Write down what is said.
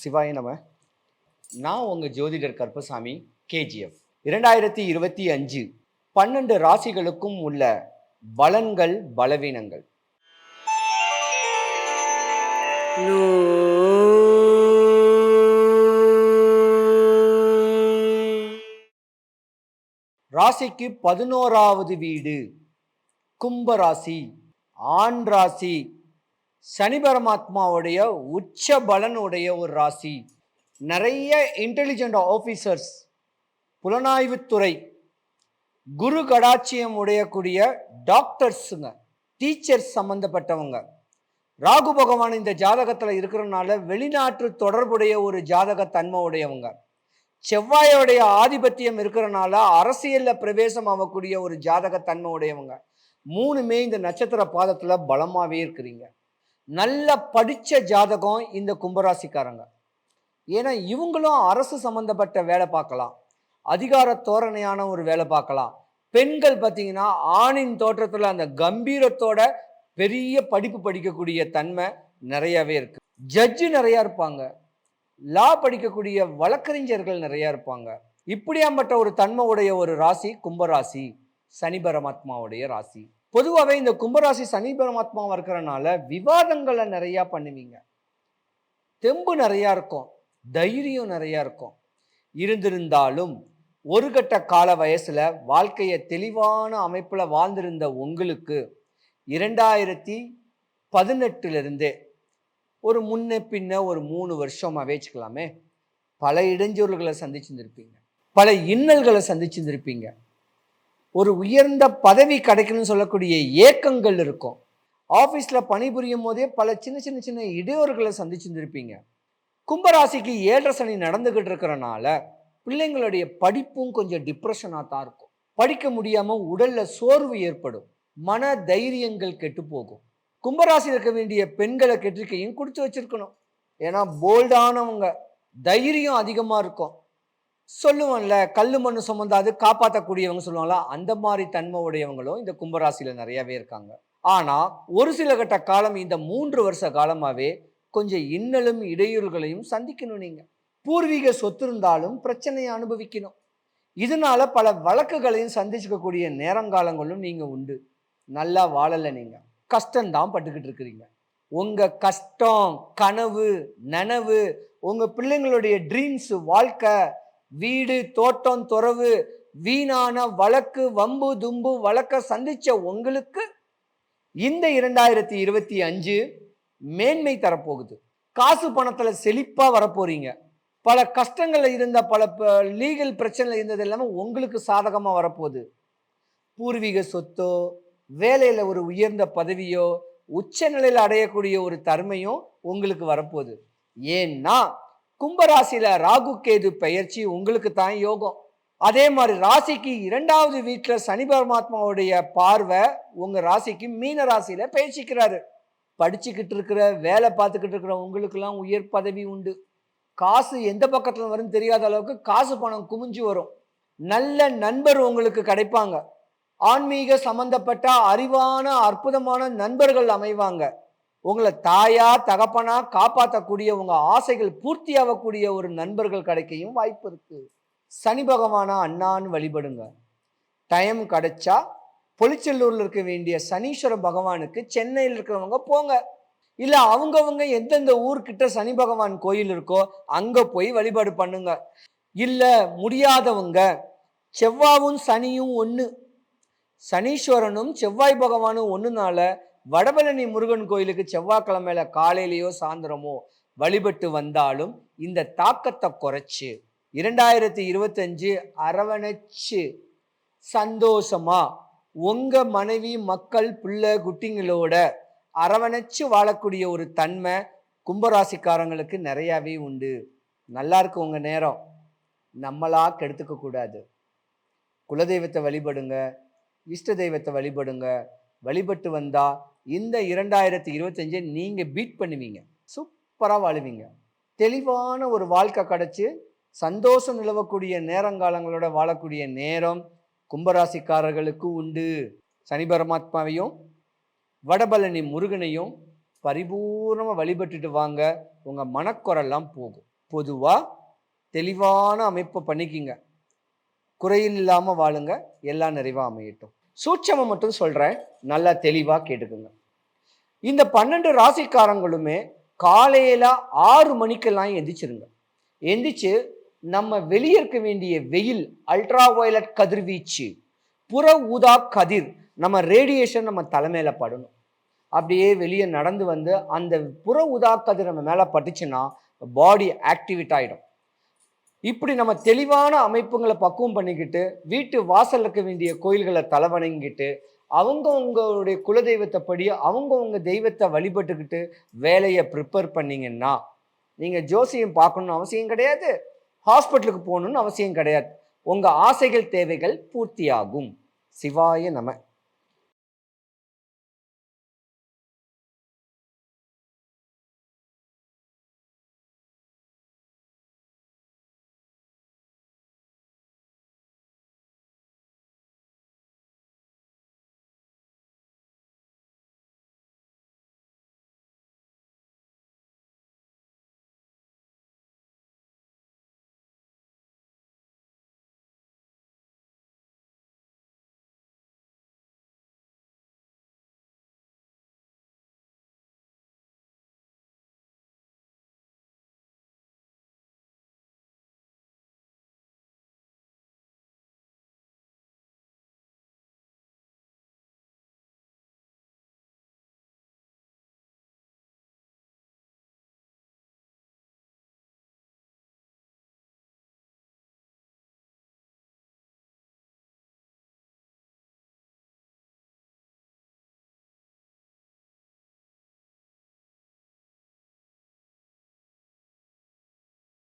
சிவாய நம. நான் உங்கள் ஜோதிடர் கருப்பசாமி, கேஜிஎஃப். 2025 12 ராசிகளுக்கும் உள்ள பலன்கள், பலவீனங்கள். ராசிக்கு 11வது வீடு கும்பராசி, ஆண் ராசி, சனி பரமாத்மாவுடைய உச்ச பலனுடைய ஒரு ராசி. நிறைய இன்டெலிஜென்ட் ஆஃபீஸர்ஸ், புலனாய்வுத்துறை, குரு கடாட்சியம் உடையக்கூடிய டாக்டர்ஸுங்க, டீச்சர்ஸ் சம்பந்தப்பட்டவங்க. ராகு பகவான் இந்த ஜாதகத்தில் இருக்கிறதுனால வெளிநாட்டு தொடர்புடைய ஒரு ஜாதக தன்மை உடையவங்க. செவ்வாயோடைய ஆதிபத்தியம் இருக்கிறனால அரசியலில் பிரவேசம் ஆகக்கூடிய ஒரு ஜாதக தன்மை உடையவங்க. மூணுமே இந்த நட்சத்திர பாதத்தில் பலமாகவே இருக்கிறீங்க. நல்ல படித்த ஜாதகம் இந்த கும்பராசிக்காரங்க. ஏன்னா இவங்களும் அரசு சம்பந்தப்பட்ட வேலை பார்க்கலாம், அதிகார தோரணையான ஒரு வேலை பார்க்கலாம். பெண்கள் பார்த்தீங்கன்னா ஆணின் தோற்றத்தில் அந்த கம்பீரத்தோட பெரிய படிப்பு படிக்கக்கூடிய தன்மை நிறையாவே இருக்கு. ஜட்ஜு நிறையா இருப்பாங்க, லா படிக்கக்கூடிய வழக்கறிஞர்கள் நிறையா இருப்பாங்க. இப்படியாம்பட்ட ஒரு தன்மை உடைய ஒரு ராசி கும்பராசி, சனி பரமாத்மாவுடைய ராசி. பொதுவாகவே இந்த கும்பராசி சனி பரமாத்மாவை இருக்கிறனால விவாதங்களை நிறையா பண்ணுவீங்க. தெம்பு நிறையா இருக்கும், தைரியம் நிறையா இருக்கும். இருந்திருந்தாலும் ஒரு கட்ட கால வயசுல வாழ்க்கையை தெளிவான அமைப்புல வாழ்ந்திருந்த உங்களுக்கு 2018 ஒரு முன்ன பின்ன ஒரு 3 வருஷமாவே வச்சுக்கலாமே, பல இடைஞ்சல்களை சந்திச்சுருப்பீங்க, பல இன்னல்களை சந்திச்சுருப்பீங்க. ஒரு உயர்ந்த பதவி கிடைக்கணும்னு சொல்லக்கூடிய ஏக்கங்கள் இருக்கும். ஆஃபீஸில் பணிபுரியும் போதே பல சின்ன சின்ன சின்ன இடையூறுகளை சந்திச்சுருப்பீங்க. கும்பராசிக்கு 7.5 சனி நடந்துகிட்டு இருக்கிறனால பிள்ளைங்களுடைய படிப்பும் கொஞ்சம் டிப்ரெஷனாக தான் இருக்கும். படிக்க முடியாமல் உடலில் சோர்வு ஏற்படும், மன தைரியங்கள் கெட்டு போகும். கும்பராசி இருக்க வேண்டிய பெண்களை கெட்டிருக்கையும் கொடுத்து வச்சிருக்கணும். ஏன்னா போல்டானவங்க, தைரியம் அதிகமாக இருக்கும். சொல்லுவோம்ல, கல்லு மண்ணு சுமந்தாது காப்பாற்றக்கூடியவங்க சொல்லுவாங்களா, அந்த மாதிரி தன்மை உடையவங்களும் இந்த கும்பராசியில் நிறையாவே இருக்காங்க. ஆனால் ஒரு சில கட்ட காலம், இந்த 3 வருஷ காலமாகவே கொஞ்சம் இன்னலும் இடையூறுகளையும் சந்திக்கணும். நீங்கள் பூர்வீக சொத்து இருந்தாலும் பிரச்சனையை அனுபவிக்கணும். இதனால பல வழக்குகளையும் சந்திச்சுக்கக்கூடிய நேரங்காலங்களும் நீங்கள் உண்டு. நல்லா வாழலை, நீங்கள் கஷ்டம்தான் பட்டுக்கிட்டு இருக்கிறீங்க. உங்கள் கஷ்டம், கனவு, நனவு, உங்கள் பிள்ளைங்களுடைய ட்ரீம்ஸ், வாழ்க்கை, வீடு, தோட்டம், துறவு, வீணான வழக்கு, வம்பு தும்பு வழக்க சந்திச்ச உங்களுக்கு இந்த 2025 மேன்மை தரப்போகுது. காசு பணத்துல செழிப்பா வரப்போறீங்க. பல கஷ்டங்கள்ல இருந்த, பல லீகல் பிரச்சனைல இருந்தது எல்லாமே உங்களுக்கு சாதகமா வரப்போகுது. பூர்வீக சொத்தோ, வேலையில ஒரு உயர்ந்த பதவியோ, உச்ச நிலையில் அடையக்கூடிய ஒரு தன்மையும் உங்களுக்கு வரப்போகுது. ஏன்னா கும்பராசியில ராகு கேது பெயர்ச்சி உங்களுக்கு தான் யோகம். அதே மாதிரி ராசிக்கு 2வது வீட்டில் சனி பரமாத்மாவுடைய பார்வை உங்க ராசிக்கு மீன ராசியில பெயர்ச்சிக்கிறாரு. படிச்சுக்கிட்டு இருக்கிற, வேலை பார்த்துக்கிட்டு இருக்கிற உங்களுக்கெல்லாம் உயர் பதவி உண்டு. காசு எந்த பக்கத்துல வரும்னு தெரியாத அளவுக்கு காசு பணம் குமிஞ்சு வரும். நல்ல நண்பர் உங்களுக்கு கிடைப்பாங்க. ஆன்மீக சம்பந்தப்பட்ட அறிவான அற்புதமான நண்பர்கள் அமைவாங்க. உங்களை தாயா தகப்பனா காப்பாற்றக்கூடிய, உங்க ஆசைகள் பூர்த்தி ஆகக்கூடிய ஒரு நண்பர்கள் கிடைக்கையும் வாய்ப்பு இருக்கு. சனி பகவானா அண்ணான்னு வழிபடுங்க. டைம் கிடைச்சா பொலிச்செல்லூர்ல இருக்க வேண்டிய சனீஸ்வர பகவானுக்கு சென்னையில் இருக்கிறவங்க போங்க. இல்ல அவங்கவங்க எந்தெந்த ஊர்கிட்ட சனி பகவான் கோயில் இருக்கோ அங்க போய் வழிபாடு பண்ணுங்க. இல்ல முடியாதவங்க, செவ்வாயும் சனியும் ஒன்று, சனீஸ்வரனும் செவ்வாய் பகவானும் ஒன்றுனால வடபழனி முருகன் கோயிலுக்கு செவ்வாய்க்கிழமையில காலையிலையோ சாயந்தரமோ வழிபட்டு வந்தாலும் இந்த தாக்கத்தை குறைச்சு 2025 அரவணைச்சு சந்தோஷமா உங்க மனைவி, மக்கள், பிள்ளை குட்டிங்களோட அரவணைச்சு வாழக்கூடிய ஒரு தன்மை கும்பராசிக்காரங்களுக்கு நிறையாவே உண்டு. நல்லா இருக்கு உங்க நேரம், நம்மளா கெடுத்துக்க கூடாது. குலதெய்வத்தை வழிபடுங்க, இஷ்ட தெய்வத்தை வழிபடுங்க. வழிபட்டு வந்தா இந்த 2025 நீங்க பீட் பண்ணுவீங்க, சூப்பரா வாழுவீங்க. தெளிவான ஒரு வாழ்க்கை கிடைச்சு சந்தோஷம் நிலவக்கூடிய நேரங்காலங்களோட வாழக்கூடிய நேரம் கும்பராசிக்காரர்களுக்கு உண்டு. சனி பரமாத்மாவையும் வடபழனி முருகனையும் பரிபூர்ணமாக வழிபட்டுட்டு வாங்க. உங்கள் மனக்குறெல்லாம் போகும். பொதுவாக தெளிவான அமைப்பை பண்ணிக்கிங்க. குறையில்லாமல் வாழுங்க. எல்லாம் நிறைவாக அமையட்டும். சூட்சமம் மட்டும் சொல்கிறேன், நல்லா தெளிவாக கேட்டுக்குங்க. இந்த 12 ராசிக்காரங்களுமே காலையில் 6 மணிக்கெல்லாம் எந்திரிச்சிருங்க. எந்திரிச்சு நம்ம வெளியே இருக்க வேண்டிய வெயில், அல்ட்ரா வயலட் கதிர்வீச்சு, புற ஊதா கதிர், நம்ம ரேடியேஷன் நம்ம தலைமையில படணும். அப்படியே வெளியே நடந்து வந்து அந்த புற ஊதா கதிர் நம்ம மேலே பட்டுச்சுன்னா பாடி ஆக்டிவேட் ஆகிடும். இப்படி நம்ம தெளிவான அமைப்புங்களை பக்குவம் பண்ணிக்கிட்டு வீட்டு வாசல் இருக்க வேண்டிய கோயில்களை தலைவணங்கிட்டு அவங்கவுங்களுடைய குலதெய்வத்தைப்படி அவங்கவுங்க தெய்வத்தை வழிபட்டுக்கிட்டு வேலையை ப்ரிப்பேர் பண்ணிங்கன்னா நீங்கள் ஜோசியம் பார்க்கணுன்னு அவசியம் கிடையாது, ஹாஸ்பிட்டலுக்கு போகணுன்னு அவசியம் கிடையாது. உங்கள் ஆசைகள் தேவைகள் பூர்த்தியாகும். சிவாய நம.